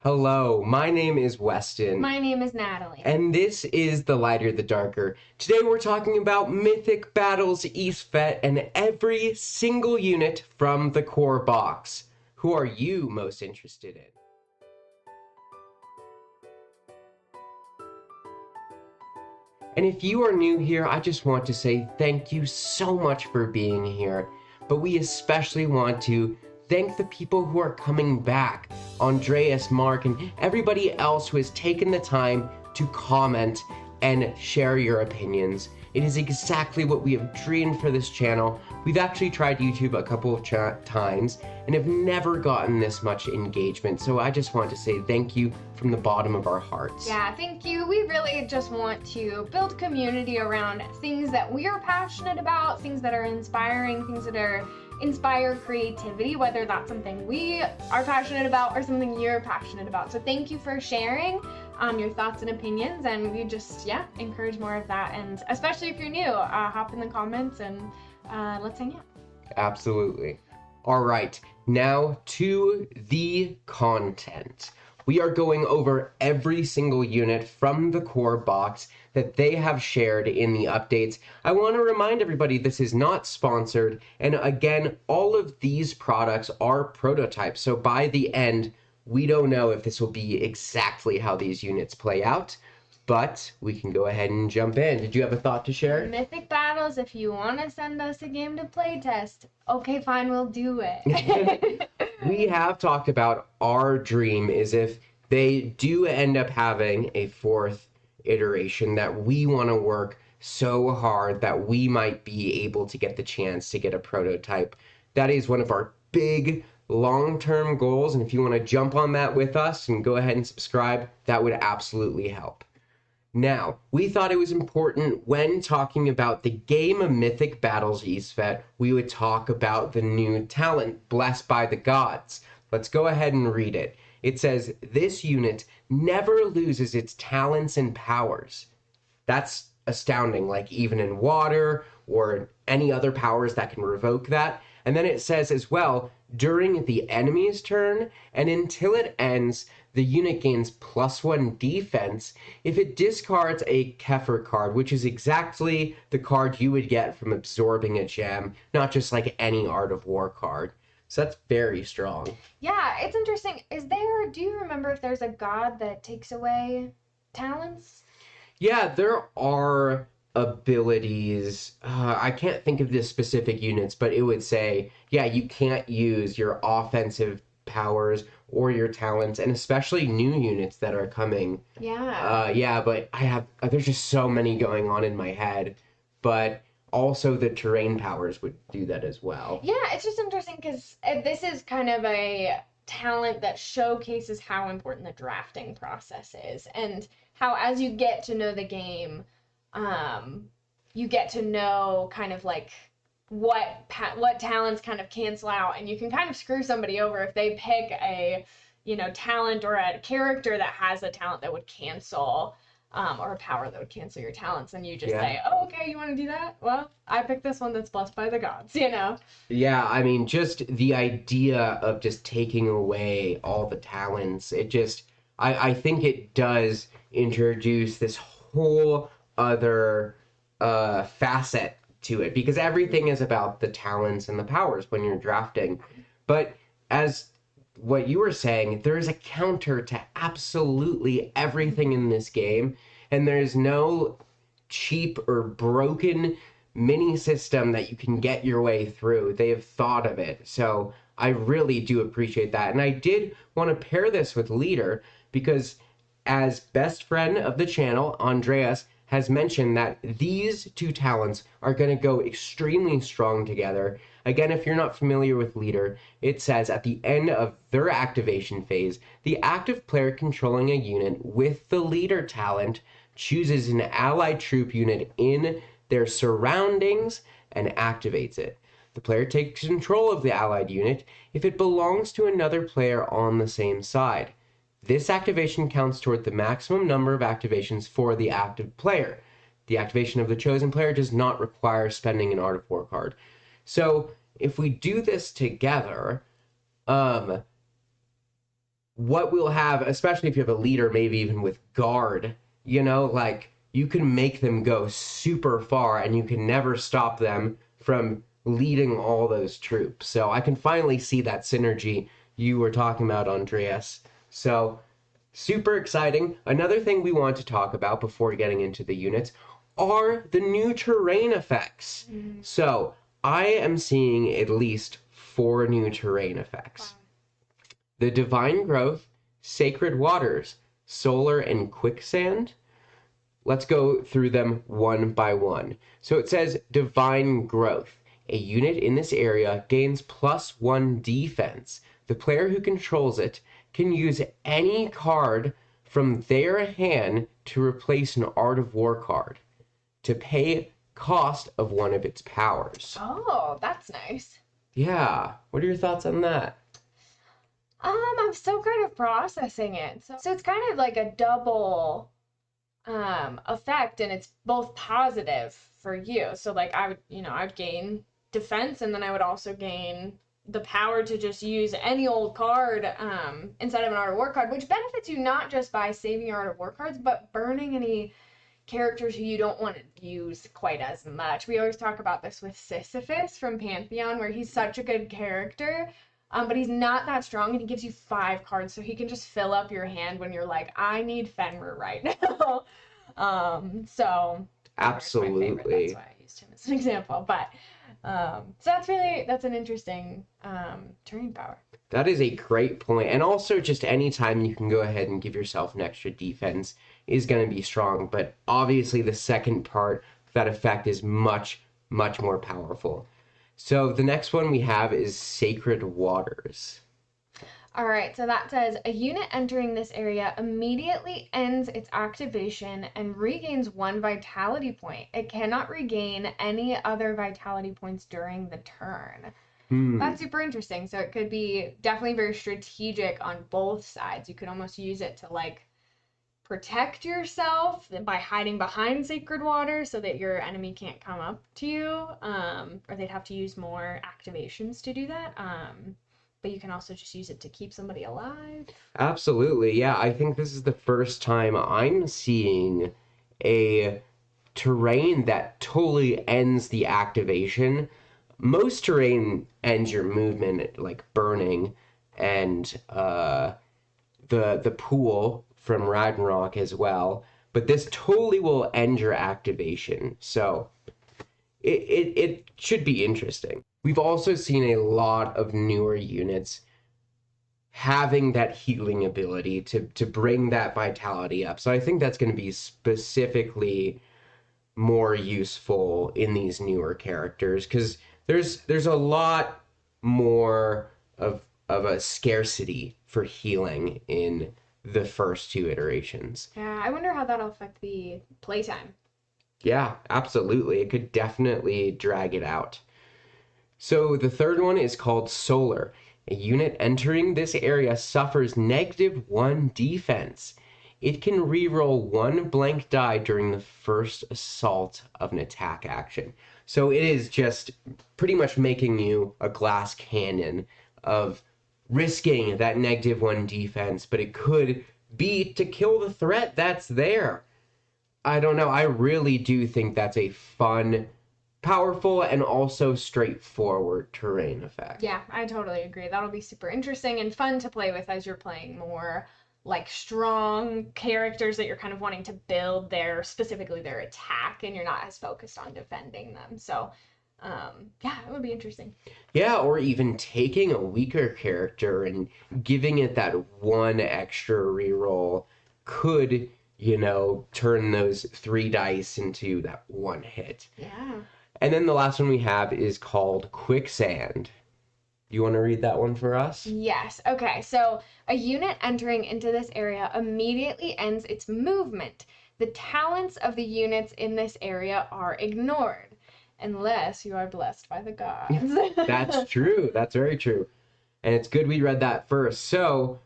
Hello, my name is Weston, My name is Natalie. and this is The Lighter the Darker. Today we're talking about Mythic Battles Isfet and every single unit from the core box. Who are you most interested in? And if you are new here, I just want to say thank you so much for being here. But we especially want to thank the people who are coming back. Andreas, Mark, and everybody else who has taken the time to comment and share your opinions. It is exactly what we have dreamed for this channel. We've actually tried YouTube a couple of times and have never gotten this much engagement. So I just want to say thank you from the bottom of our hearts. Yeah, thank you. We really just want to build community around things that we are passionate about, things that are inspiring, things that are inspire creativity, whether that's something we are passionate about or something you're passionate about. So thank you for sharing your thoughts and opinions, and we just, encourage more of that. And especially if you're new, hop in the comments and let's hang out. Absolutely. All right, now to the content. We are going over every single unit from the core box that they have shared in the updates. I want to remind everybody this is not sponsored, and again, all of these products are prototypes, so by the end, we don't know if this will be exactly how these units play out, but we can go ahead and jump in. Did you have a thought to share? Mythic Battles, if you want to send us a game to play test, okay, fine, we'll do it. We have talked about our dream is if they do end up having a fourth iteration that we want to work so hard that we might be able to get the chance to get a prototype. That is one of our big long-term goals, and if you want to jump on that with us and go ahead and subscribe, that would absolutely help. Now, we thought it was important when talking about the game of Mythic Battles Isfet, we would talk about the new talent, Blessed by the Gods. Let's go ahead and read it. It says, this unit never loses its talents and powers. That's astounding, like even in water or any other powers that can revoke that. And then it says as well, during the enemy's turn and until it ends, the unit gains +1 defense if it discards a Kefir card, which is exactly the card you would get from absorbing a gem, not just like any Art of War card. So that's very strong. Yeah, it's interesting. Do you remember if there's a god that takes away talents? Yeah, there are abilities. I can't think of the specific units, but it would say, yeah, you can't use your offensive powers or your talents, and especially new units that are coming. Yeah. Yeah, but there's just so many going on in my head. But also the terrain powers would do that as well. Yeah, it's just interesting because this is kind of a talent that showcases how important the drafting process is and how as you get to know the game, you get to know kind of like what talents kind of cancel out, and you can kind of screw somebody over if they pick a talent or a character that has a talent that would cancel or a power that would cancel your talents, and you just say, oh, okay, you want to do that? Well, I picked this one that's blessed by the gods. Yeah, I mean, just the idea of just taking away all the talents, I think it does introduce this whole other facet to it, because everything is about the talents and the powers when you're drafting. But as what you were saying, there is a counter to absolutely everything in this game, and there's no cheap or broken mini system that you can get your way through. They have thought of it. So I really do appreciate that. And I did want to pair this with Leader because as best friend of the channel, Andreas has mentioned that these two talents are going to go extremely strong together. Again, if you're not familiar with Leader, it says at the end of their activation phase, the active player controlling a unit with the Leader talent chooses an allied troop unit in their surroundings and activates it. The player takes control of the allied unit if it belongs to another player on the same side. This activation counts toward the maximum number of activations for the active player. The activation of the chosen player does not require spending an Art of War card. So if we do this together, what we'll have, especially if you have a leader, maybe even with guard, like you can make them go super far and you can never stop them from leading all those troops. So I can finally see that synergy you were talking about, Andreas. So super exciting. Another thing we want to talk about before getting into the units are the new terrain effects. So I am seeing at least 4 new terrain effects. Wow. The Divine Growth, Sacred Waters, Solar, and Quicksand. Let's go through them one by one. So it says Divine Growth. A unit in this area gains +1 defense. The player who controls it can use any card from their hand to replace an Art of War card to pay cost of one of its powers. Oh, that's nice. Yeah. What are your thoughts on that? I'm still kind of processing it. So it's kind of like a double effect, and it's both positive for you. So like I would gain defense, and then I would also gain the power to just use any old card instead of an Art of War card, which benefits you not just by saving your Art of War cards, but burning any characters who you don't want to use quite as much. We always talk about this with Sisyphus from Pantheon, where he's such a good character, but he's not that strong, and he gives you 5 cards, so he can just fill up your hand when you're like, I need Fenrir right now. So Absolutely. That's why I used him as an example. But so that's an interesting turning power. That is a great point. And also, just anytime you can go ahead and give yourself an extra defense is going to be strong. But obviously, the second part of that effect is much, much more powerful. So the next one we have is Sacred Waters. All right, so that says a unit entering this area immediately ends its activation and regains 1 vitality point. It cannot regain any other vitality points during the turn. That's super interesting. So it could be definitely very strategic on both sides. You could almost use it to like protect yourself by hiding behind Sacred Water so that your enemy can't come up to you, or they'd have to use more activations to do that. But you can also just use it to keep somebody alive. Absolutely. Yeah, I think this is the first time I'm seeing a terrain that totally ends the activation. Most terrain ends your movement, like burning, and the pool from Ragnarok as well. But this totally will end your activation. So it should be interesting. We've also seen a lot of newer units having that healing ability to bring that vitality up. So I think that's going to be specifically more useful in these newer characters because there's a lot more of a scarcity for healing in the first 2 iterations. Yeah, I wonder how that'll affect the playtime. Yeah, absolutely. It could definitely drag it out. So the third one is called Solar. A unit entering this area suffers -1 defense. It can reroll 1 blank die during the first assault of an attack action. So it is just pretty much making you a glass cannon of risking that -1 defense, but it could be to kill the threat that's there. I don't know. I really do think that's a fun, powerful, and also straightforward terrain effect. Yeah, I totally agree. That'll be super interesting and fun to play with as you're playing more like strong characters that you're kind of wanting to build specifically their attack, and you're not as focused on defending them. So yeah, it would be interesting. Yeah, or even taking a weaker character and giving it that 1 extra reroll could, turn those 3 dice into that 1 hit. Yeah. And then the last one we have is called Quicksand. Do you want to read that one for us? Yes. Okay. So a unit entering into this area immediately ends its movement. The talents of the units in this area are ignored unless you are blessed by the gods. That's true. That's very true. And it's good we read that first. So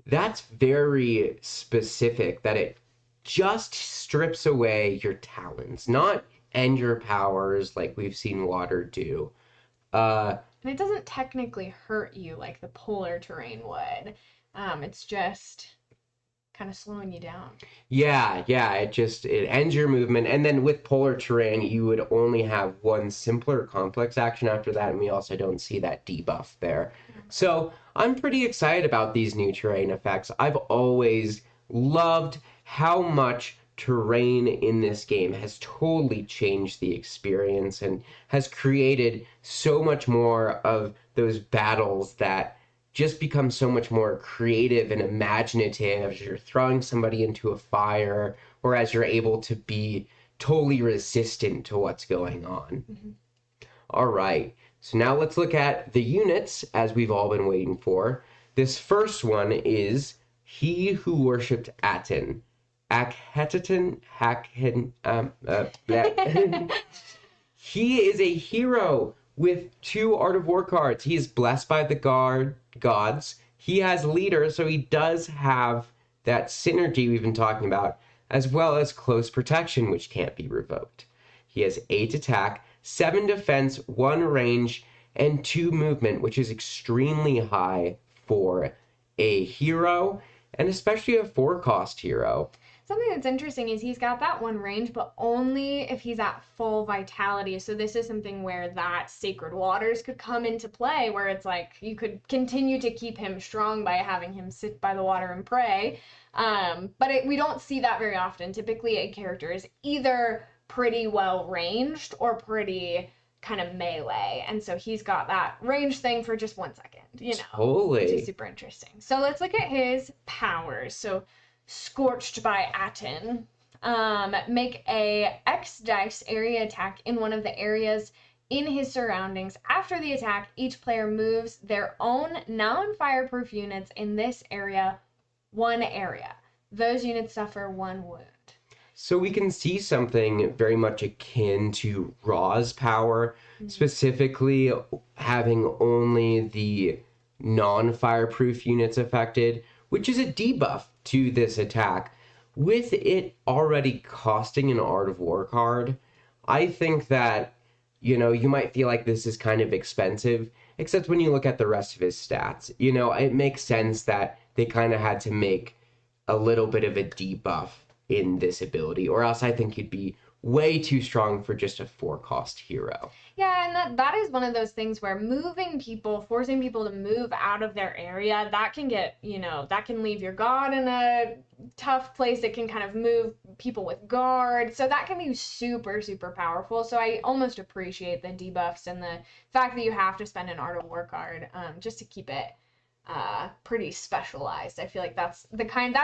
that's very specific that it just strips away your talents, not end your powers like we've seen water do. And it doesn't technically hurt you like the polar terrain would. It's just kind of slowing you down. Yeah, yeah, it ends your movement, and then with polar terrain, you would only have one simpler complex action after that, and we also don't see that debuff there. So I'm pretty excited about these new terrain effects. I've always loved how much terrain in this game has totally changed the experience and has created so much more of those battles that just become so much more creative and imaginative as you're throwing somebody into a fire or as you're able to be totally resistant to what's going on. Mm-hmm. All right, so now let's look at the units as we've all been waiting for. This first one is He Who Worshipped Aten. Akhetatun Hakhen. He is a hero with 2 Art of War cards. He is blessed by the gods. He has leader, so he does have that synergy we've been talking about, as well as close protection, which can't be revoked. He has 8 attack, 7 defense, 1 range, and 2 movement, which is extremely high for a hero, and especially a 4-cost hero. Something that's interesting is he's got that 1 range, but only if he's at full vitality. So this is something where that Sacred Waters could come into play, where it's like you could continue to keep him strong by having him sit by the water and pray. But we don't see that very often. Typically, a character is either pretty well ranged or pretty kind of melee. And so he's got that range thing for just 1 second, Totally. which is super interesting. So let's look at his powers. So Scorched by Aten. Make a X dice area attack in one of the areas in his surroundings. After the attack, each player moves their own non-fireproof units in this area 1 area. Those units suffer 1 wound. So we can see something very much akin to Raw's power, specifically having only the non-fireproof units affected, which is a debuff to this attack. With it already costing an Art of War card, I think that, you might feel like this is kind of expensive, except when you look at the rest of his stats. It makes sense that they kind of had to make a little bit of a debuff in this ability, or else I think he'd be way too strong for just a 4-cost hero. Yeah, and that is one of those things where moving people, forcing people to move out of their area, that can get, that can leave your god in a tough place. It can kind of move people with guard. So that can be super, super powerful. So I almost appreciate the debuffs and the fact that you have to spend an Art of War card just to keep it pretty specialized. I feel like that's the kind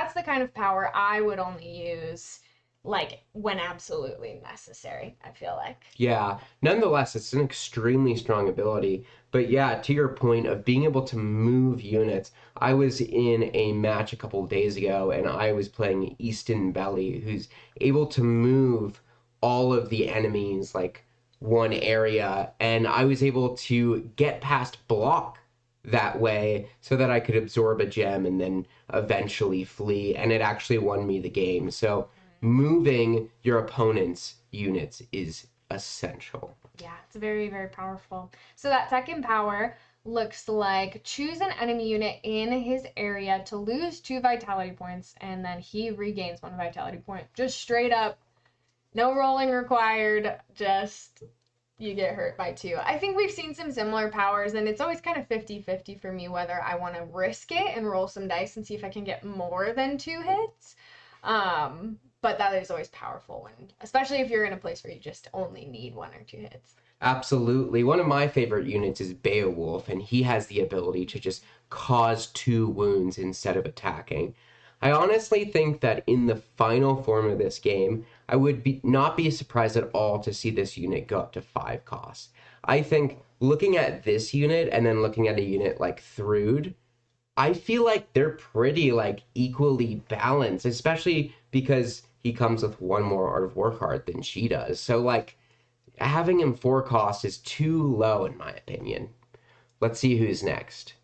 of power I would only use like when absolutely necessary, I feel like. Yeah, nonetheless, it's an extremely strong ability. But yeah, to your point of being able to move units, I was in a match a couple of days ago and I was playing Easton Belly, who's able to move all of the enemies like 1 area, and I was able to get past block that way so that I could absorb a gem and then eventually flee, and it actually won me the game. So moving your opponent's units is essential. Yeah, it's very, very powerful. So that second power looks like choose an enemy unit in his area to lose 2 vitality points, and then he regains 1 vitality point. Just straight up, no rolling required, just you get hurt by 2. I think we've seen some similar powers, and it's always kind of 50-50 for me whether I want to risk it and roll some dice and see if I can get more than 2 hits. But that is always powerful, especially if you're in a place where you just only need 1 or 2 hits. Absolutely. One of my favorite units is Beowulf, and he has the ability to just cause 2 wounds instead of attacking. I honestly think that in the final form of this game, I would not be surprised at all to see this unit go up to 5 costs. I think looking at this unit and then looking at a unit like Thrude, I feel like they're pretty like equally balanced, especially because he comes with 1 more Art of War card than she does. So like having him 4 cost is too low in my opinion. Let's see who's next.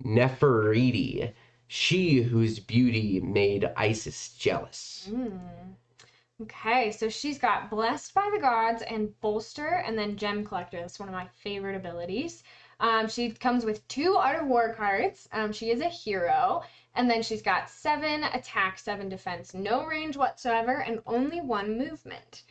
Nefertiti, she whose beauty made Isis jealous. Okay, so she's got Blessed by the Gods and Bolster, and then Gem Collector. That's one of my favorite abilities. She comes with 2 Art of War cards. She is a hero. And then she's got 7 attack, 7 defense, no range whatsoever, and only 1 movement.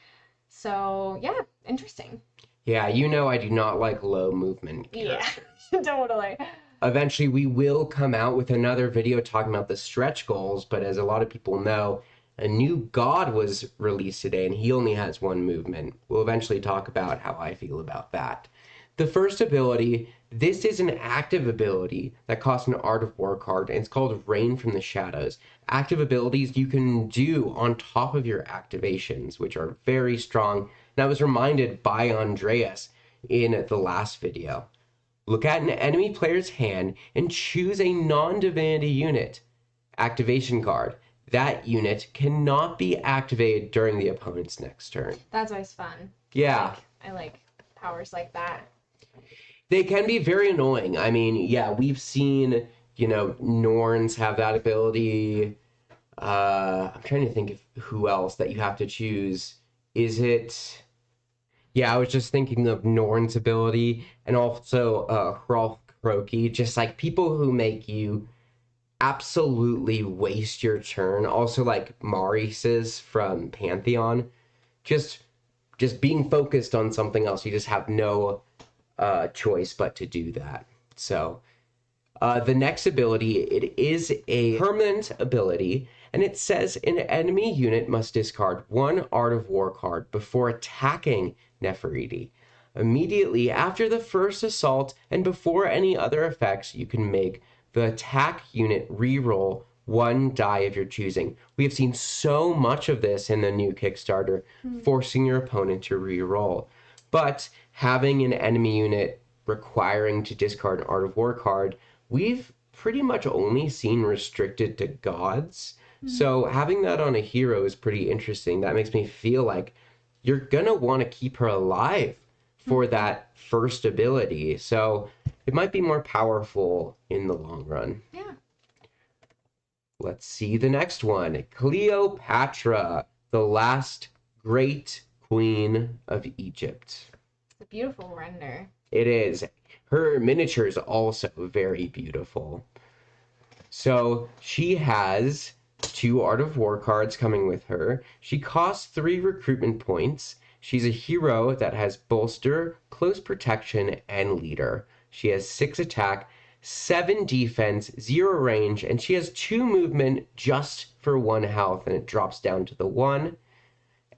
So, yeah, interesting. Yeah, you know I do not like low movement characters. Yeah, totally. Eventually, we will come out with another video talking about the stretch goals, but as a lot of people know, a new god was released today, and he only has 1 movement. We'll eventually talk about how I feel about that. The first ability, this is an active ability that costs an Art of War card, and it's called Rain from the Shadows. Active abilities you can do on top of your activations, which are very strong. And I was reminded by Andreas in the last video. Look at an enemy player's hand and choose a non-divinity unit activation card. That unit cannot be activated during the opponent's next turn. That's always fun. Yeah. I like powers like that. They can be very annoying. I mean, yeah, we've seen, Norns have that ability. I'm trying to think of who else that you have to choose. Is it... Yeah, I was just thinking of Norn's ability and also Hrolf Kroki, just like people who make you absolutely waste your turn. Also like Maurice's from Pantheon. Just being focused on something else. You just have no choice but to do that. So the next ability, it is a permanent ability, and it says an enemy unit must discard 1 Art of War card before attacking Nefertiti. Immediately after the first assault and before any other effects, you can make the attack unit reroll 1 die of your choosing. We have seen so much of this in the new Kickstarter, forcing your opponent to reroll. But having an enemy unit requiring to discard an Art of War card, we've pretty much only seen restricted to gods. So having that on a hero is pretty interesting. That makes me feel like you're gonna want to keep her alive for that first ability. So it might be more powerful in the long run. Yeah. Let's see the next one. Cleopatra, the last great queen of Egypt. It's a beautiful render. It is. Her miniature is also very beautiful. So she has 2 Art of War cards coming with her. She costs 3 recruitment points. She's a hero that has bolster, close protection, and leader. She has 6 attack, 7 defense, 0 range, and she has 2 movement just for 1 health, and it drops down to the 1.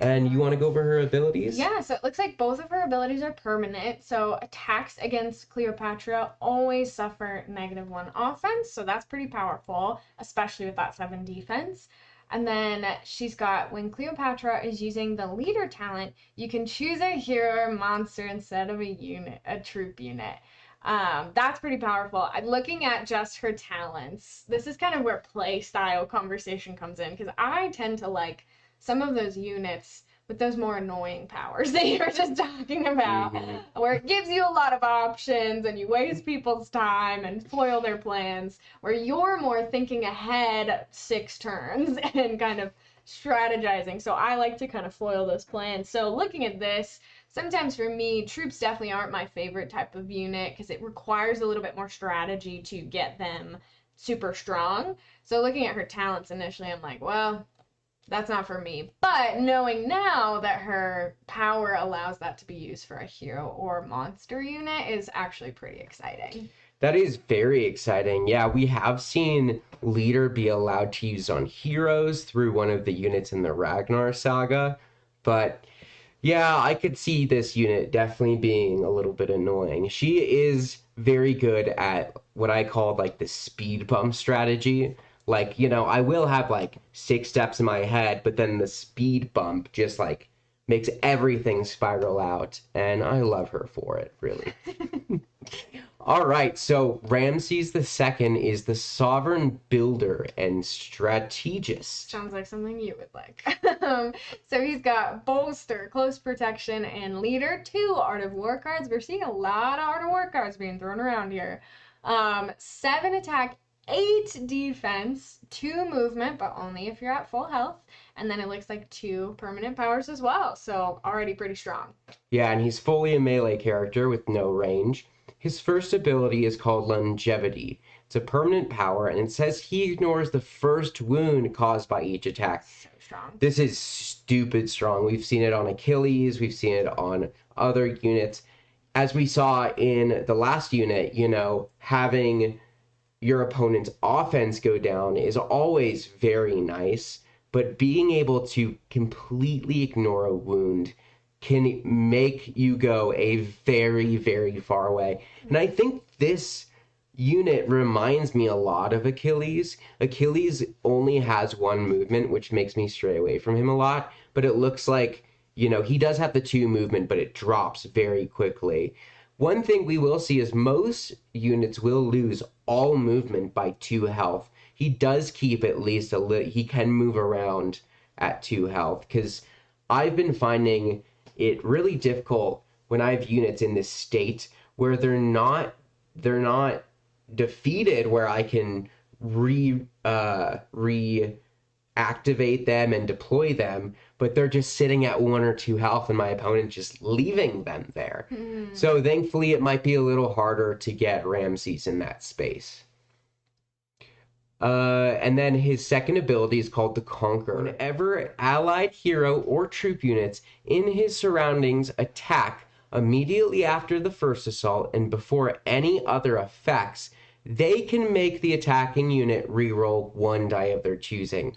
And you want to go over her abilities? Yeah, so it looks like both of her abilities are permanent. So attacks against Cleopatra always suffer -1 offense, so that's pretty powerful, especially with that 7 defense. And then she's got, when Cleopatra is using the leader talent, you can choose a hero or monster instead of a troop unit. That's pretty powerful. I'm looking at just her talents. This is kind of where play style conversation comes in, because I tend to like some of those units with those more annoying powers that you were just talking about, where it gives you a lot of options and you waste people's time and foil their plans, where you're more thinking ahead 6 turns and kind of strategizing. So I like to kind of foil those plans. So looking at this, sometimes for me, troops definitely aren't my favorite type of unit because it requires a little bit more strategy to get them super strong. So looking at her talents initially, I'm like, well, that's not for me. But knowing now that her power allows that to be used for a hero or monster unit is actually pretty exciting. That is very exciting. Yeah, we have seen leader be allowed to use on heroes through one of the units in the Ragnar saga. But yeah, I could see this unit definitely being a little bit annoying. She is very good at what I call like the speed bump strategy. Like, I will have like 6 steps in my head, but then the speed bump just like makes everything spiral out. And I love her for it, really. All right, so Ramses II is the sovereign builder and strategist. Sounds like something you would like. So he's got bolster, close protection, and leader, 2 Art of War cards. We're seeing a lot of Art of War cards being thrown around here. 7 attack, 8 defense, 2 movement, but only if you're at full health. And then it looks like 2 permanent powers as well. So already pretty strong. Yeah, and he's fully a melee character with no range. His first ability is called Longevity. It's a permanent power, and it says he ignores the first wound caused by each attack. So strong. This is stupid strong. We've seen it on Achilles, we've seen it on other units. As we saw in the last unit, having your opponent's offense go down is always very nice, but being able to completely ignore a wound can make you go a very, very far way. And I think this unit reminds me a lot of Achilles. Achilles only has one movement, which makes me stray away from him a lot, but it looks like, he does have the 2 movement, but it drops very quickly. One thing we will see is most units will lose all movement by 2 health. He does keep at least he can move around at 2 health, because I've been finding it really difficult when I have units in this state where they're not defeated, where I can reactivate them and deploy them, but they're just sitting at 1 or 2 health and my opponent just leaving them there. So thankfully it might be a little harder to get Ramses in that space. And then his second ability is called the Conqueror. Whenever allied hero or troop units in his surroundings attack immediately after the first assault and before any other effects, they can make the attacking unit reroll 1 die of their choosing.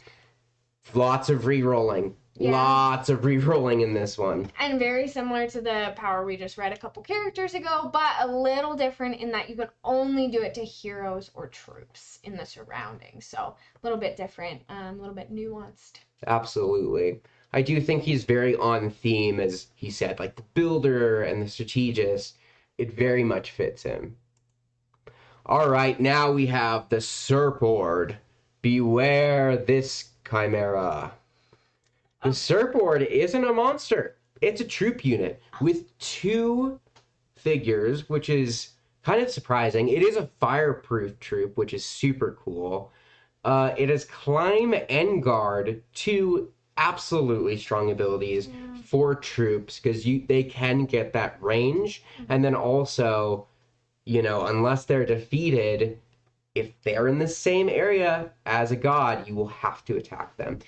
Lots of rerolling. Yeah. Lots of rerolling in this one. And very similar to the power we just read a couple characters ago, but a little different in that you can only do it to heroes or troops in the surroundings. So a little bit different, a little bit nuanced. Absolutely. I do think he's very on theme, as he said, like the builder and the strategist. It very much fits him. All right, now we have the Serpord. Beware this chimera. The Serpord isn't a monster. It's a troop unit with 2 figures, which is kind of surprising. It is a fireproof troop, which is super cool. It has Climb and Guard, 2 absolutely strong abilities for troops, because they can get that range. And then also, unless they're defeated, if they're in the same area as a god, you will have to attack them.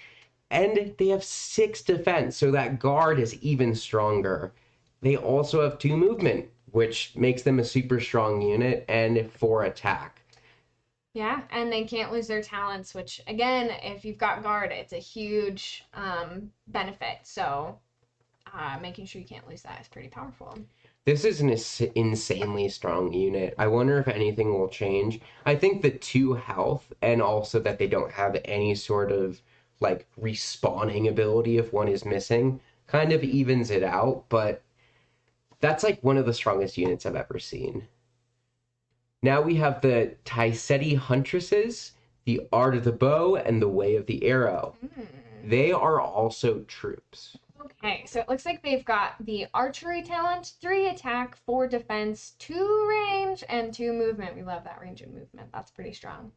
And they have 6 defense, so that guard is even stronger. They also have 2 movement, which makes them a super strong unit, and 4 attack. Yeah, and they can't lose their talents, which, again, if you've got guard, it's a huge benefit. So making sure you can't lose that is pretty powerful. This is an insanely strong unit. I wonder if anything will change. I think the 2 health, and also that they don't have any sort of respawning ability if one is missing, kind of evens it out, but that's one of the strongest units I've ever seen. Now we have the Taiseti Huntresses, the Art of the Bow, and the Way of the Arrow. They are also troops. Okay, so it looks like they've got the archery talent, 3 attack, 4 defense, 2 range, and 2 movement. We love that range and movement. That's pretty strong.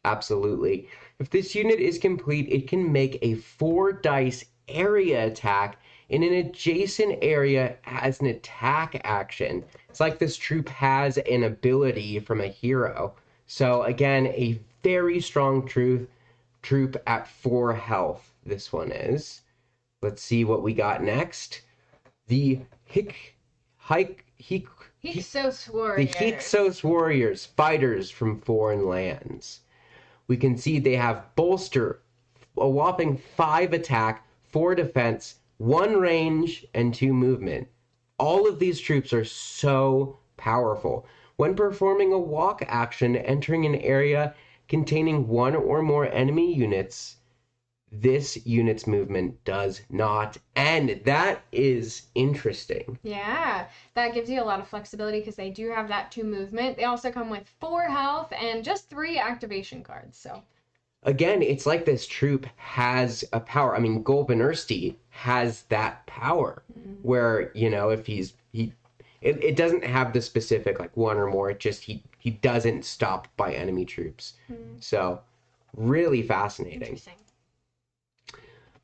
Absolutely. If this unit is complete, it can make a 4 dice area attack in an adjacent area as an attack action. It's like this troop has an ability from a hero. So again, a very strong troop at 4 health, this one is. Let's see what we got next. The Hyksos Warriors. The Hyksos Warriors, fighters from foreign lands. We can see they have bolster, a whopping 5 attack, 4 defense, 1 range, and 2 movement. All of these troops are so powerful. When performing a walk action entering an area containing 1 or more enemy units, this unit's movement does not end. That is interesting. Yeah, that gives you a lot of flexibility because they do have that 2 movement. They also come with 4 health and just 3 activation cards. So again, it's like this troop has a power. I mean, Golben Ersti has that power where, if it doesn't have the specific 1 or more. It just he doesn't stop by enemy troops. So really fascinating. Interesting.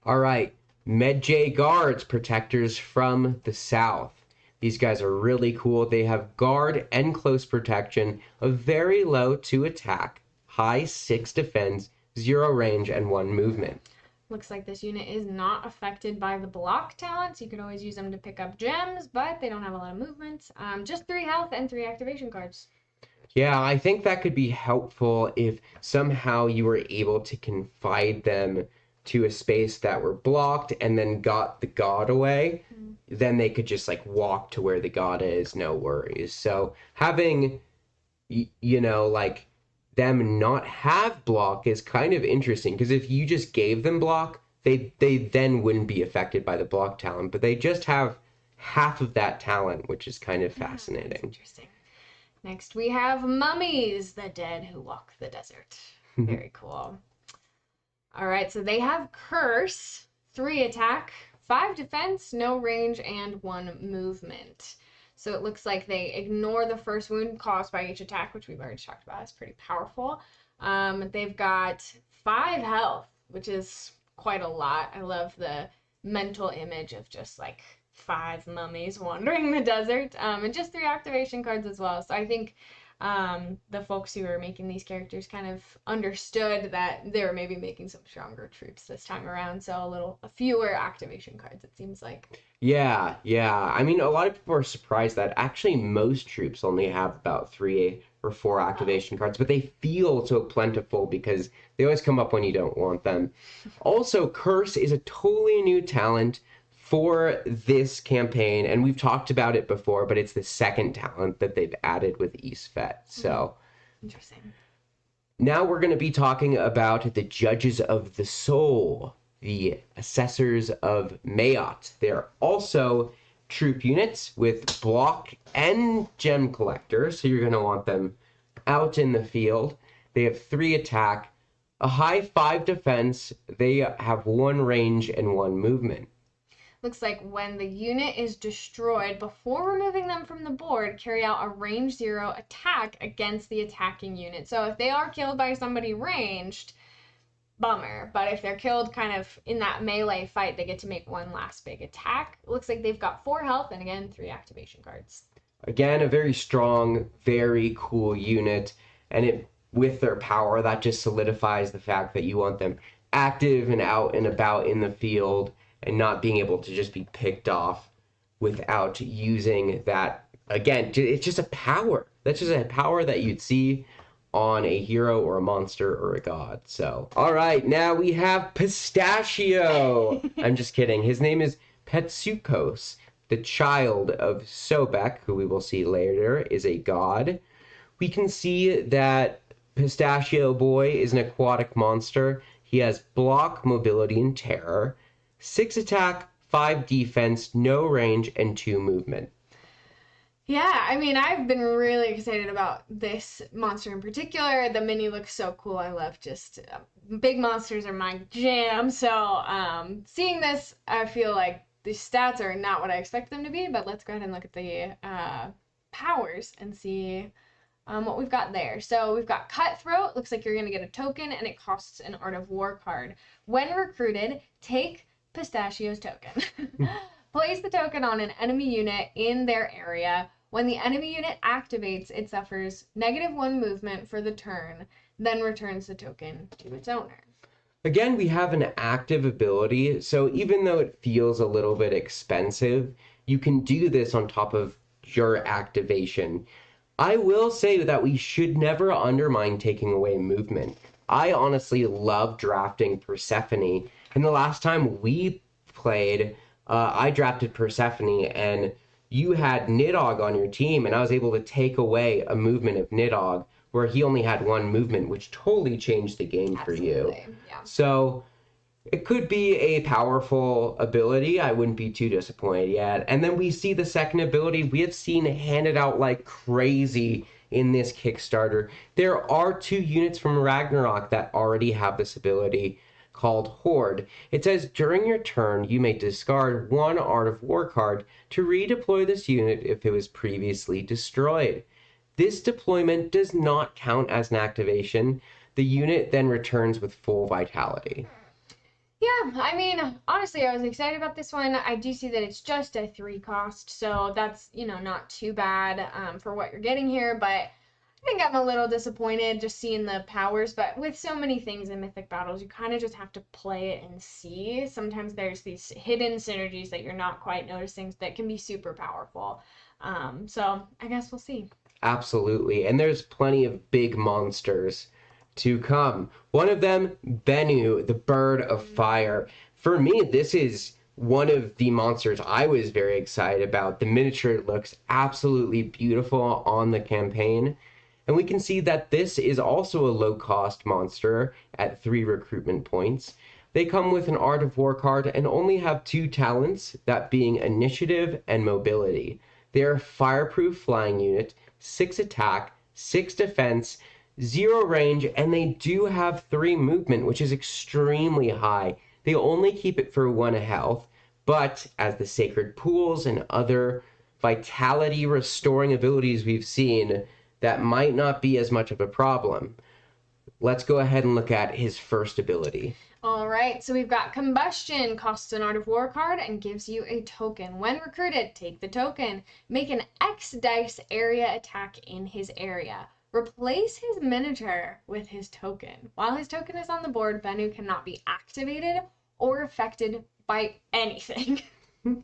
All right, Medjay Guards, protectors from the south. These guys are really cool. They have guard and close protection, a very low 2 attack, high 6 defense, 0 range, and 1 movement. Looks like this unit is not affected by the block talents. You could always use them to pick up gems, but they don't have a lot of movement. Just 3 health and 3 activation cards. Yeah, I think that could be helpful if somehow you were able to confide them to a space that were blocked and then got the god away. Then they could just like walk to where the god is, no worries. So having, like them not have block is kind of interesting because if you just gave them block, they then wouldn't be affected by the block talent, but they just have half of that talent, which is kind of fascinating. That's interesting. Next, we have mummies, the dead who walk the desert. Very cool. All right, so they have curse, 3 attack, 5 defense, no range, and 1 movement. So it looks like they ignore the first wound caused by each attack, which we've already talked about. It's pretty powerful. They've got 5 health, which is quite a lot. I love the mental image of just like 5 mummies wandering the desert, and just 3 activation cards as well. So I think the folks who were making these characters kind of understood that they were maybe making some stronger troops this time around, so a fewer activation cards, it seems like. Yeah. I mean, a lot of people are surprised that actually most troops only have about 3 or 4 activation cards, but they feel so plentiful because they always come up when you don't want them. Also, Curse is a totally new talent for this campaign, and we've talked about it before, but it's the second talent that they've added with Isfet. So interesting. now we're going to be talking about the Judges of the Soul, the Assessors of Mayot. They're also troop units with block and gem collector, so you're going to want them out in the field. They have 3 attack, a high 5 defense, they have 1 range and 1 movement. Looks like when the unit is destroyed, before removing them from the board, carry out a range 0 attack against the attacking unit. So if they are killed by somebody ranged, bummer. But if they're killed kind of in that melee fight, they get to make 1 last big attack. It looks like they've got 4 health and again 3 activation cards. Again, a very strong, very cool unit, and with their power, that just solidifies the fact that you want them active and out and about in the field, and not being able to just be picked off without using that. Again, it's just a power. That's just a power that you'd see on a hero or a monster or a god. So, all right, now we have Pistachio. I'm just kidding. His name is Petsukos, the child of Sobek, who we will see later, is a god. We can see that Pistachio Boy is an aquatic monster. He has block, mobility, and terror. 6 attack, 5 defense, no range, and 2 movement. Yeah, I mean, I've been really excited about this monster in particular. The mini looks so cool. I love just big monsters are my jam. So seeing this, I feel like the stats are not what I expect them to be, but let's go ahead and look at the powers and see what we've got there. So we've got Cutthroat. Looks like you're going to get a token, and it costs an Art of War card. When recruited, take Pistachio's token. Place the token on an enemy unit in their area. When the enemy unit activates, it suffers -1 movement for the turn, then returns the token to its owner. Again, we have an active ability, so even though it feels a little bit expensive, you can do this on top of your activation. I will say that we should never undermine taking away movement. I honestly love drafting Persephone, and the last time we played, I drafted Persephone, and you had Nidhogg on your team, and I was able to take away a movement of Nidhogg, where he only had 1 movement, which totally changed the game for you. Yeah. So it could be a powerful ability. I wouldn't be too disappointed yet. And then we see the second ability we have seen handed out like crazy in this Kickstarter. There are 2 units from Ragnarok that already have this ability, called Horde. It says during your turn, you may discard 1 Art of War card to redeploy this unit if it was previously destroyed. This deployment does not count as an activation. The unit then returns with full vitality. Yeah, I mean, honestly, I was excited about this one. I do see that it's just a 3 cost, so that's, not too bad for what you're getting here, but I think I'm a little disappointed just seeing the powers, but with so many things in Mythic Battles, you kind of just have to play it and see. Sometimes there's these hidden synergies that you're not quite noticing that can be super powerful. So I guess we'll see. Absolutely. And there's plenty of big monsters to come. One of them, Bennu, the bird of fire. For me, this is one of the monsters I was very excited about. The miniature looks absolutely beautiful on the campaign. And we can see that this is also a low cost monster at 3 recruitment points. They come with an Art of War card and only have 2 talents, that being initiative and mobility. They are a fireproof flying unit, 6 attack, 6 defense, 0 range, and they do have 3 movement, which is extremely high. They only keep it for 1 health, but as the Sacred Pools and other vitality restoring abilities we've seen, that might not be as much of a problem. Let's go ahead and look at his first ability. All right, so we've got Combustion, costs an Art of War card and gives you a token. When recruited, take the token. Make an X dice area attack in his area. Replace his miniature with his token. While his token is on the board, Bennu cannot be activated or affected by anything.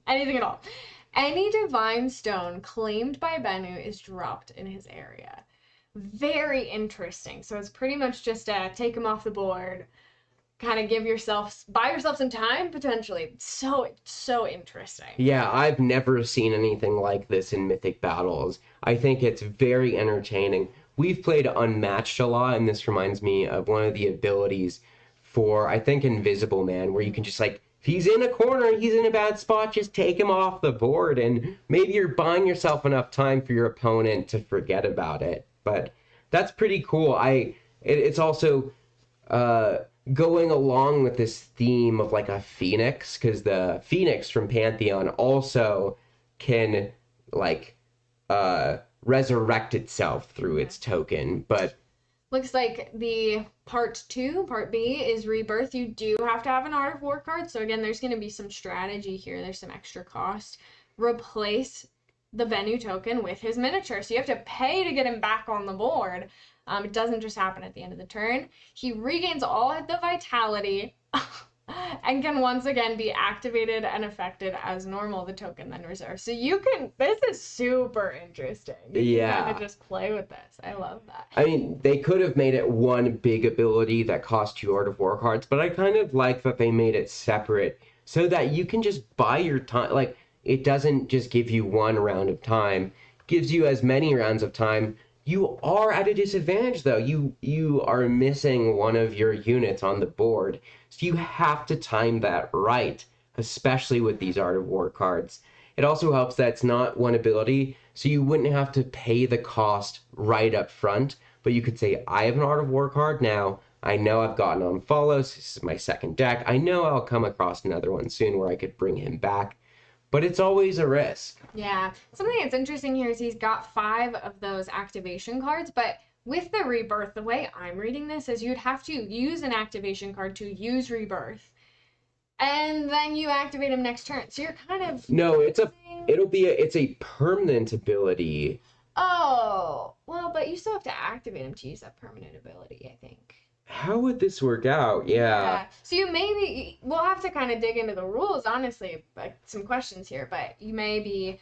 Anything at all. Any divine stone claimed by Bennu is dropped in his area. Very interesting. So it's pretty much just take him off the board, kind of buy yourself some time potentially. It's so interesting. Yeah, I've never seen anything like this in Mythic Battles. I think it's very entertaining. We've played Unmatched a lot, and this reminds me of one of the abilities for, I think, Invisible Man, where you can just like, if he's in a corner, he's in a bad spot, just take him off the board, and maybe you're buying yourself enough time for your opponent to forget about it. But that's pretty cool. It's also uh, going along with this theme of like a phoenix, because the phoenix from Pantheon also can like resurrect itself through its token. But looks like the part B is rebirth. You do have to have an Art of War card, so again, there's going to be some strategy here. There's some extra cost. Replace the Bennu token with his miniature, so you have to pay to get him back on the board. It doesn't just happen at the end of the turn. He regains all the vitality and can once again be activated and affected as normal, the token then reserved. So this is super interesting. You can kind of just play with this. I love that. I mean, they could have made it one big ability that cost you Art of War cards, but I kind of like that they made it separate so that you can just buy your time. Like, it doesn't just give you one round of time, it gives you as many rounds of time. You are at a disadvantage, though. You are missing one of your units on the board, so you have to time that right, especially with these Art of War cards. It also helps that it's not one ability, so you wouldn't have to pay the cost right up front, but you could say, I have an Art of War card now. I know I've gotten on follows. This is my second deck. I know I'll come across another one soon where I could bring him back, but it's always a risk. Yeah. Something that's interesting here is he's got 5 of those activation cards, but with the rebirth, the way I'm reading this is you'd have to use an activation card to use rebirth, and then you activate him next turn. So you're kind of No, it's a permanent ability. Oh, well, but you still have to activate him to use that permanent ability, I think. How would this work out? Yeah. So we'll have to kind of dig into the rules, honestly, like some questions here, but you may be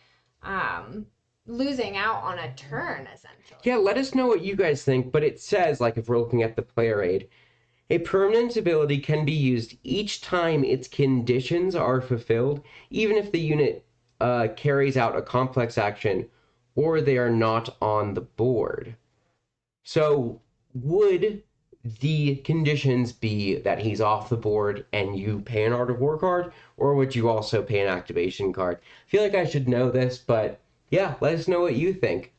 losing out on a turn, essentially. Yeah, let us know what you guys think, but it says, like, if we're looking at the player aid, a permanent ability can be used each time its conditions are fulfilled, even if the unit carries out a complex action or they are not on the board. So, would the conditions be that he's off the board and you pay an Art of War card, or would you also pay an activation card? I feel like I should know this, but yeah, let us know what you think.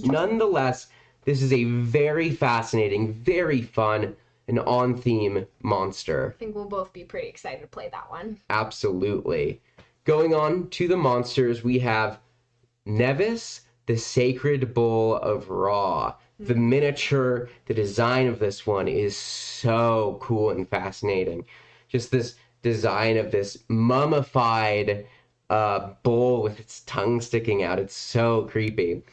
Nonetheless, this is a very fascinating, very fun, and on-theme monster. I think we'll both be pretty excited to play that one. Absolutely. Going on to the monsters, we have Nevis, the Sacred Bull of Ra. The miniature, the design of this one is so cool and fascinating. Just this design of this mummified bull with its tongue sticking out. It's so creepy.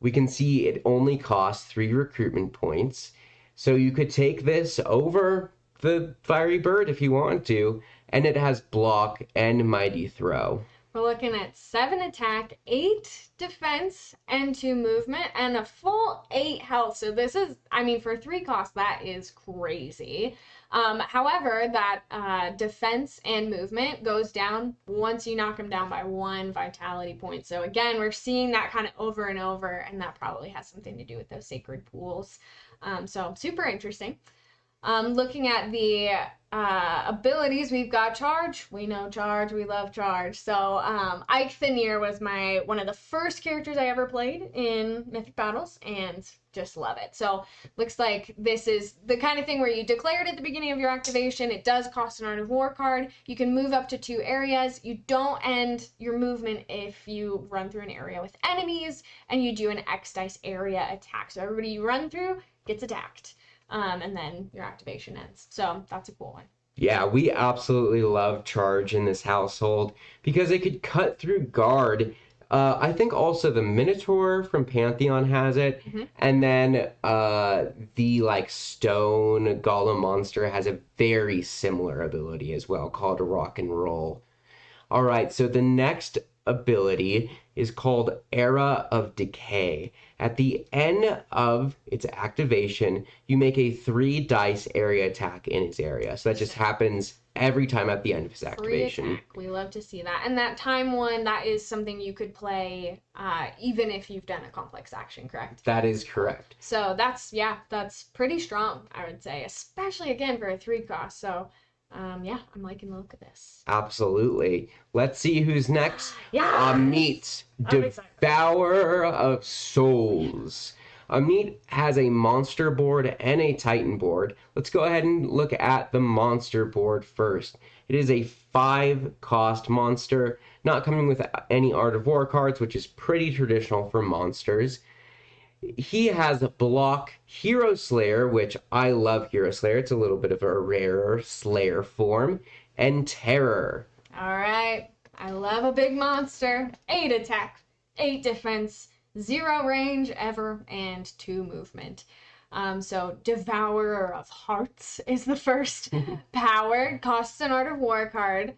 We can see it only costs 3 recruitment points. So you could take this over the fiery bird if you want to, and it has block and mighty throw. We're looking at 7 attack, 8 defense, and 2 movement, and a full 8 health. So this is, I mean, for 3 costs, that is crazy. However, that defense and movement goes down once you knock him down by 1 vitality point. So again, we're seeing that kind of over and over, and that probably has something to do with those sacred pools. So super interesting. Looking at the abilities, we've got charge. We know charge. We love charge. So Ike was one of the first characters I ever played in Mythic Battles, and just love it. So looks like this is the kind of thing where you declare it at the beginning of your activation. It does cost an Art of War card. You can move up to 2 areas. You don't end your movement if you run through an area with enemies, and you do an X dice area attack. So everybody you run through gets attacked. And then your activation ends. So that's a cool one. Yeah, we absolutely love charge in this household because it could cut through guard. I think also the Minotaur from Pantheon has it, and then the like stone golem monster has a very similar ability as well called rock and roll. All right, so the next ability is called Era of Decay. At the end of its activation, you make a 3 dice area attack in its area. So that just happens every time at the end of its activation. We love to see that. And that time one, that is something you could play even if you've done a complex action, correct? That is correct. So that's pretty strong, I would say, especially again for a 3 cost. So yeah, I'm liking the look of this. Absolutely. Let's see who's next. Yeah. Amit, Devourer of Souls. Amit has a monster board and a titan board. Let's go ahead and look at the monster board first. It is a 5-cost monster, not coming with any Art of War cards, which is pretty traditional for monsters. He has block Hero Slayer, which I love Hero Slayer. It's a little bit of a rarer Slayer form. And Terror. All right. I love a big monster. 8 attack, 8 defense, 0 range ever, and 2 movement. So Devourer of Hearts is the first power. Costs an Art of War card.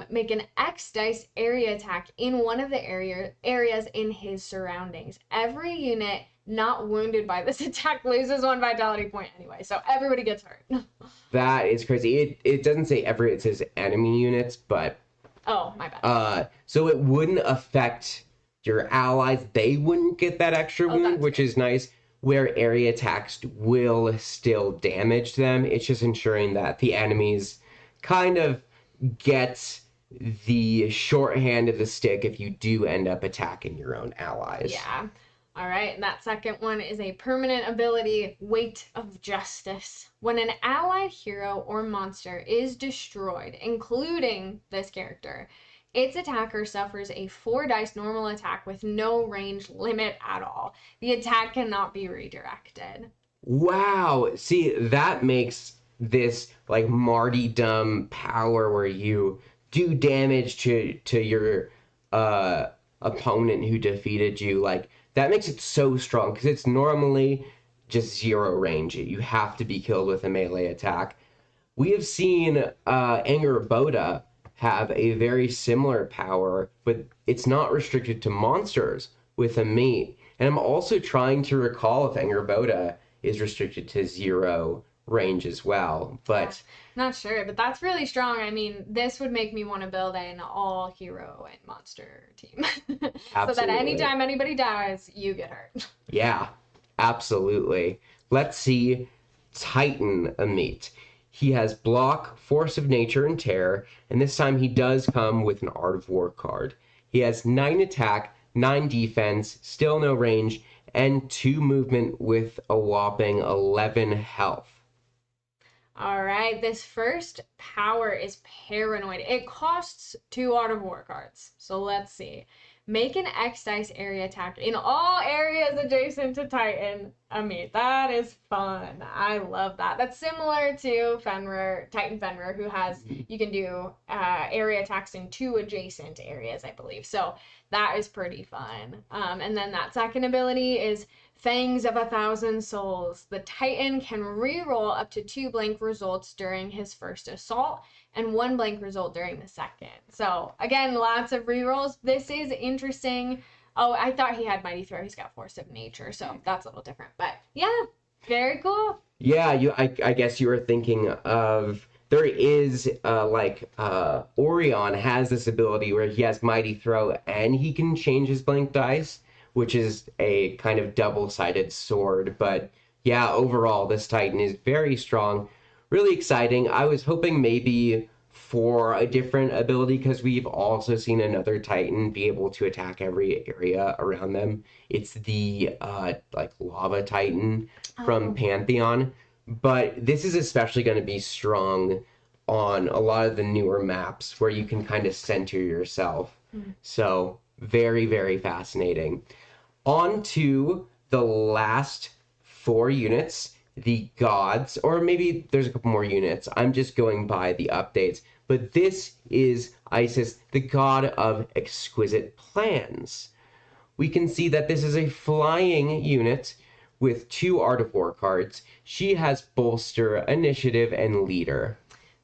Make an X dice area attack in one of the areas in his surroundings. Every unit not wounded by this attack loses 1 vitality point anyway, so everybody gets hurt. That is crazy. It doesn't say every, it says enemy units, but oh, my bad. So it wouldn't affect your allies. They wouldn't get that extra wound, which is nice. Where area attacks will still damage them. It's just ensuring that the enemies kind of get the shorthand of the stick if you do end up attacking your own allies. Yeah. All right, that second one is a permanent ability, Weight of Justice. When an allied hero or monster is destroyed, including this character, its attacker suffers a 4 dice normal attack with no range limit at all. The attack cannot be redirected. Wow. See, that makes this like martyrdom power where you do damage to your opponent who defeated you. Like, that makes it so strong because it's normally just 0 range. You have to be killed with a melee attack. We have seen Angerboda have a very similar power, but it's not restricted to monsters with a mate. And I'm also trying to recall if Angerboda is restricted to 0 range as well, but not sure, but that's really strong. I mean, this would make me want to build an all hero and monster team so that anytime anybody dies, you get hurt. Yeah, absolutely. Let's see Titan Amit. He has block, Force of Nature, and Terror, and this time he does come with an Art of War card. He has 9 attack, 9 defense, still no range, and 2 movement with a whopping 11 health. All right, this first power is Paranoid. It costs 2 Art of War cards. So let's see. Make an X dice area attack in all areas adjacent to Titan. I mean, that is fun. I love that. That's similar to Fenrir, Titan Fenrir, who has, you can do area attacks in 2 adjacent areas, I believe. So that is pretty fun. And then that second ability is Fangs of 1,000 Souls. The Titan can reroll up to 2 blank results during his first assault and 1 blank result during the second. So again, lots of rerolls. This is interesting. Oh, I thought he had Mighty Throw. He's got Force of Nature, so that's a little different. But yeah, very cool. Yeah, I guess you were thinking of there is Orion has this ability where he has Mighty Throw and he can change his blank dice, which is a kind of double-sided sword. But yeah, overall, this Titan is very strong, really exciting. I was hoping maybe for a different ability because we've also seen another Titan be able to attack every area around them. It's the Lava Titan from Pantheon. But this is especially going to be strong on a lot of the newer maps where you can kind of center yourself. So very, very fascinating. On to the last 4 units, the gods, or maybe there's a couple more units. I'm just going by the updates. But this is Isis, the god of exquisite plans. We can see that this is a flying unit with 2 Art of War cards. She has Bolster, Initiative, and Leader.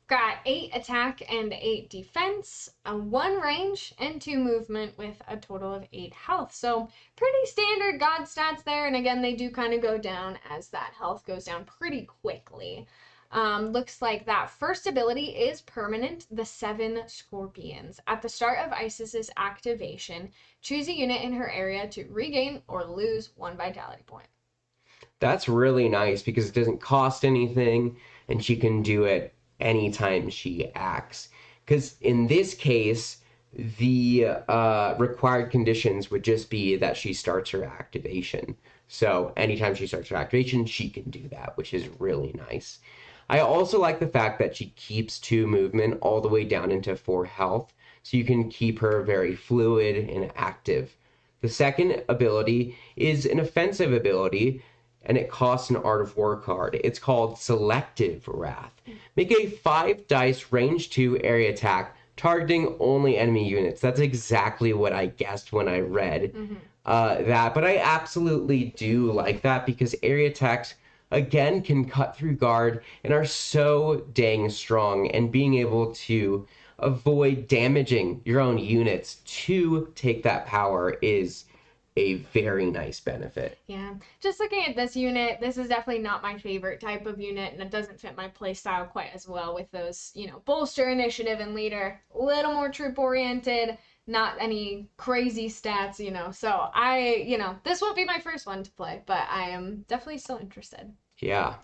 Got 8 attack and 8 defense, 1 range, and 2 movement with a total of 8 health. So pretty standard god stats there. And again, they do kind of go down as that health goes down pretty quickly. Looks like that first ability is permanent, the 7 Scorpions. At the start of Isis's activation, choose a unit in her area to regain or lose 1 vitality point. That's really nice because it doesn't cost anything and she can do it anytime she acts. Because in this case, the required conditions would just be that she starts her activation. So anytime she starts her activation, she can do that, which is really nice. I also like the fact that she keeps 2 movement all the way down into 4 health, so you can keep her very fluid and active. The second ability is an offensive ability, and it costs an Art of War card. It's called Selective Wrath. Make a 5 dice range 2 area attack, targeting only enemy units. That's exactly what I guessed when I read that, but I absolutely do like that because area attacks again can cut through guard and are so dang strong, and being able to avoid damaging your own units to take that power is a very nice benefit. Yeah, just looking at this unit, this is definitely not my favorite type of unit, and it doesn't fit my playstyle quite as well with those, bolster, initiative, and leader. A little more troop oriented, not any crazy stats, So this won't be my first one to play, but I am definitely still interested. Yeah.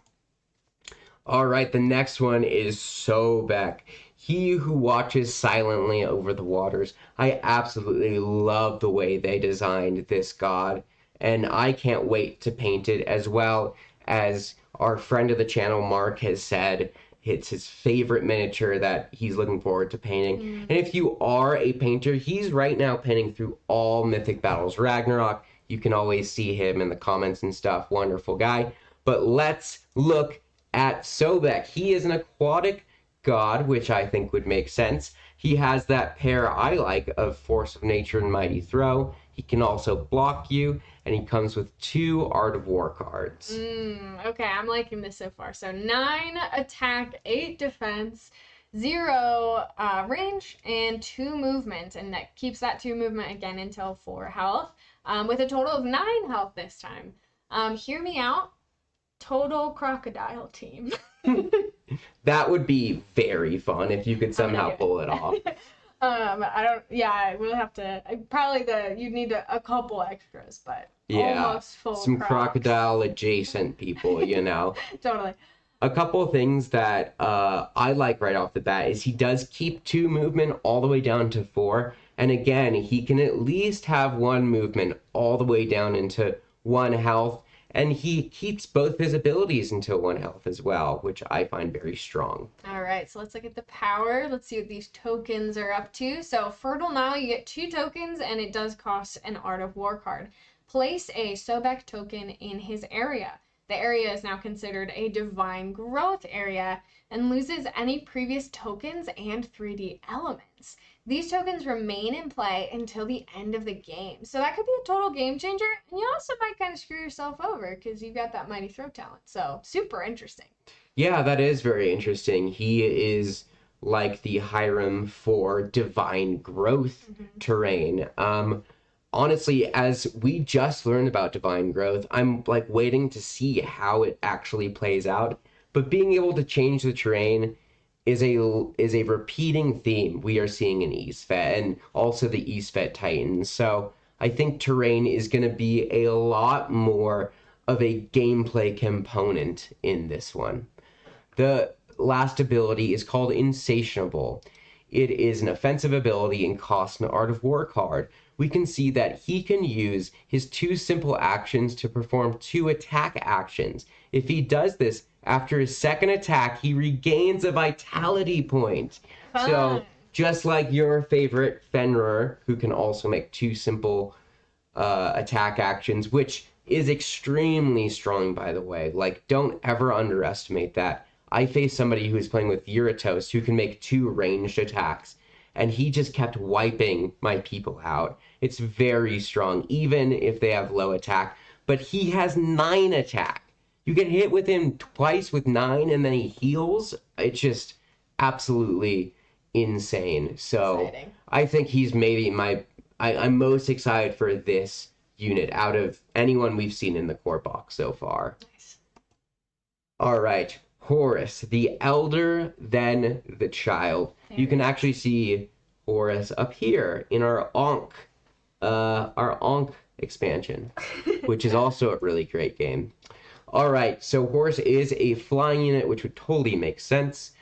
All right, the next one is Sobek. He who watches silently over the waters. I absolutely love the way they designed this god, and I can't wait to paint it, as well as our friend of the channel, Mark, has said it's his favorite miniature that he's looking forward to painting. And if you are a painter, he's right now painting through all Mythic Battles Ragnarok. You can always see him in the comments and stuff. Wonderful guy. But let's look at Sobek. He is an aquatic god, which I think would make sense. He has that pair I like of Force of Nature and Mighty Throw. He can also block you, and he comes with 2 Art of War cards. Okay, I'm liking this so far. So 9 attack, 8 defense, 0 range, and 2 movement, and that keeps that 2 movement again until 4 health, with a total of 9 health this time. Hear me out. Total crocodile team. That would be very fun if you could somehow pull it off. I will have to, you'd need a couple extras, but almost full some crocodile adjacent people, Totally. A couple of things that I like right off the bat is he does keep 2 movement all the way down to 4. And again, he can at least have 1 movement all the way down into 1 health. and he keeps both his abilities until 1 health as well, which I find very strong. All right, so let's look at the power. Let's see what these tokens are up to. So Fertile Nile, you get 2 tokens, and it does cost an Art of War card. Place a Sobek token in his area. The area is now considered a Divine Growth area and loses any previous tokens and 3D elements. These tokens remain in play until the end of the game. So that could be a total game changer, and you also might kind of screw yourself over because you've got that Mighty Throw talent. So super interesting. Yeah, that is very interesting. He is like the Hiram for divine growth terrain. Honestly, as we just learned about divine growth, I'm like waiting to see how it actually plays out. But being able to change the terrain is a repeating theme we are seeing in Isfet and also the Isfet Titans. So I think terrain is going to be a lot more of a gameplay component in this one. The last ability is called Insatiable. It is an offensive ability and costs an Art of War card. We can see that he can use his 2 simple actions to perform 2 attack actions. If he does this after his second attack, he regains a vitality point. Fun. So just like your favorite Fenrir, who can also make 2 simple attack actions, which is extremely strong, by the way. Like, don't ever underestimate that. I faced somebody who was playing with Uratos who can make 2 ranged attacks, and he just kept wiping my people out. It's very strong, even if they have low attack. But he has 9 attack. You get hit with him twice with 9, and then he heals. It's just absolutely insane. So Exciting. I think he's maybe I'm most excited for this unit out of anyone we've seen in the core box so far. Nice. All right, Horus, the elder, then the child. You can actually see Horus up here in our Ankh expansion, which is also a really great game. All right, so Horus is a flying unit, which would totally make sense.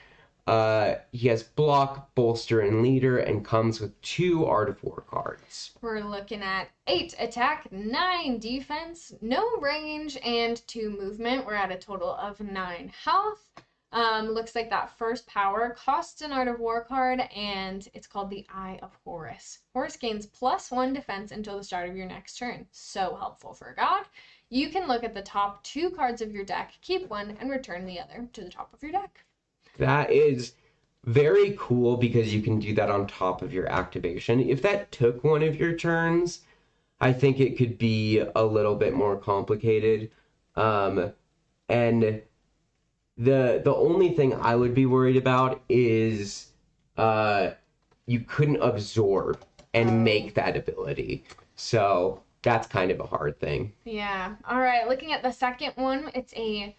He has block, bolster, and leader, and comes with 2 Art of War cards. We're looking at 8 attack, 9 defense, no range, and 2 movement. We're at a total of 9 health. Looks like that first power costs an Art of War card, and it's called the Eye of Horus. Horus gains +1 defense until the start of your next turn. So helpful for a god. You can look at the top 2 cards of your deck, keep one, and return the other to the top of your deck. That is very cool because you can do that on top of your activation. If that took one of your turns, I think it could be a little bit more complicated. And the only thing I would be worried about is you couldn't absorb and make that ability. So that's kind of a hard thing. Yeah. All right. Looking at the second one, it's a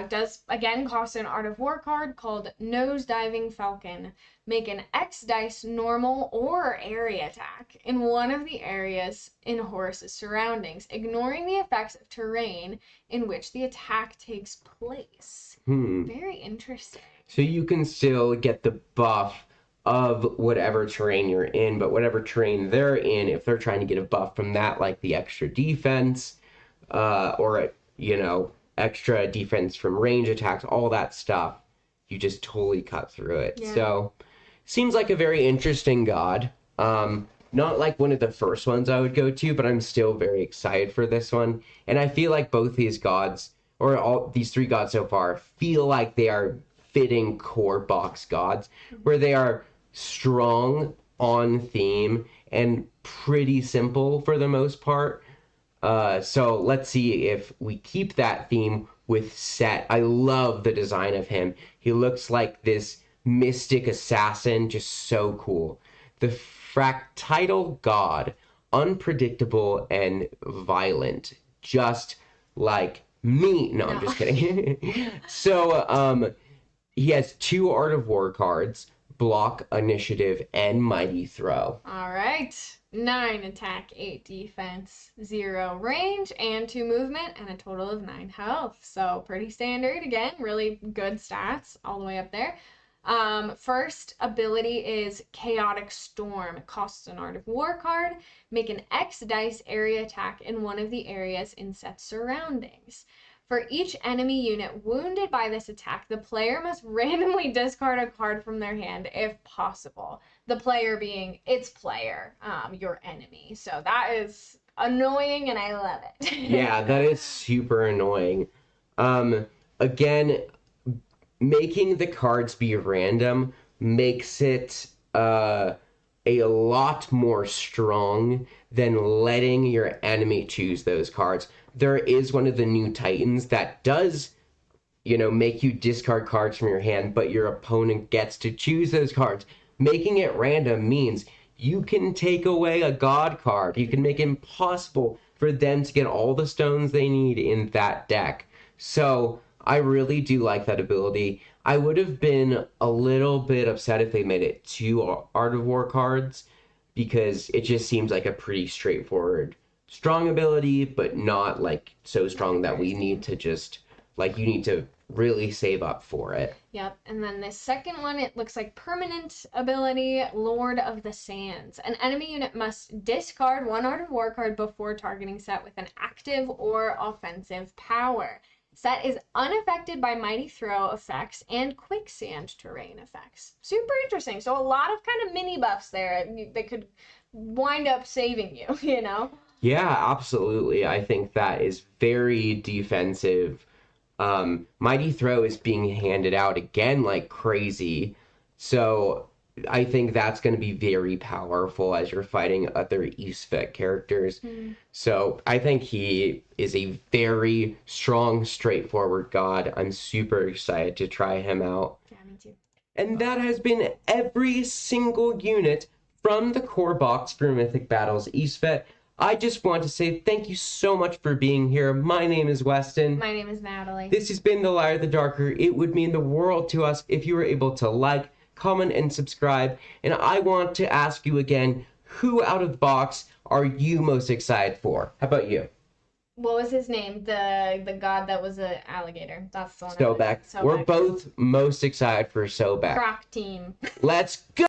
does again cost an Art of War card called Nosediving Falcon. Make an X dice normal or area attack in one of the areas in Horus's surroundings, ignoring the effects of terrain in which the attack takes place. Very interesting. So you can still get the buff of whatever terrain you're in, but whatever terrain they're in, if they're trying to get a buff from that, like the extra defense, or, extra defense from range attacks, all that stuff, you just totally cut through it. Yeah. So, seems like a very interesting god. Not like one of the first ones I would go to, but I'm still very excited for this one. And I feel like both these gods, or all these 3 gods so far, feel like they are fitting core box gods, where they are strong, on theme, and pretty simple for the most part. So let's see if we keep that theme with Set. I love the design of him. He looks like this mystic assassin, just so cool. The fractal god, unpredictable and violent, just like me. No, I'm just kidding. So, he has 2 Art of War cards, block, initiative, and mighty throw. All right. 9 attack, 8 defense, 0 range, and 2 movement, and a total of 9 health. So pretty standard. Again, really good stats all the way up there. First ability is Chaotic Storm. It costs an Art of War card. Make an X dice area attack in one of the area's in set surroundings. For each enemy unit wounded by this attack, the player must randomly discard a card from their hand if possible. The player being its player, your enemy. So that is annoying and I love it. Yeah, that is super annoying. Again, making the cards be random makes it a lot more strong than letting your enemy choose those cards. There is one of the new Titans that does, make you discard cards from your hand, but your opponent gets to choose those cards. Making it random means you can take away a god card. You can make it impossible for them to get all the stones they need in that deck. So I really do like that ability. I would have been a little bit upset if they made it two Art of War cards because it just seems like a pretty straightforward, strong ability, but not like so strong that we need to just like you need to really save up for it. Yep, and then the second one, it looks like permanent ability, Lord of the Sands. An enemy unit must discard one Art of War card before targeting set with an active or offensive power. Set is unaffected by Mighty Throw effects and Quicksand terrain effects. Super interesting. So a lot of kind of mini buffs there that could wind up saving you, you know? Yeah, absolutely. I think that is very defensive. Mighty Throw is being handed out again like crazy. So I think that's going to be very powerful as you're fighting other Isfet characters. So I think he is a very strong, straightforward god. I'm super excited to try him out. Yeah, me too. And that has been every single unit from the core box for Mythic Battles Isfet. I just want to say thank you so much for being here. My name is Weston. My name is Natalie. This has been The Liar the Darker. It would mean the world to us if you were able to like, comment, and subscribe. And I want to ask you again, who out of the box are you most excited for? How about you? What was his name? The god that was an alligator. That's the one. Sobek. We're both most excited for Sobek. Croc team. Let's go!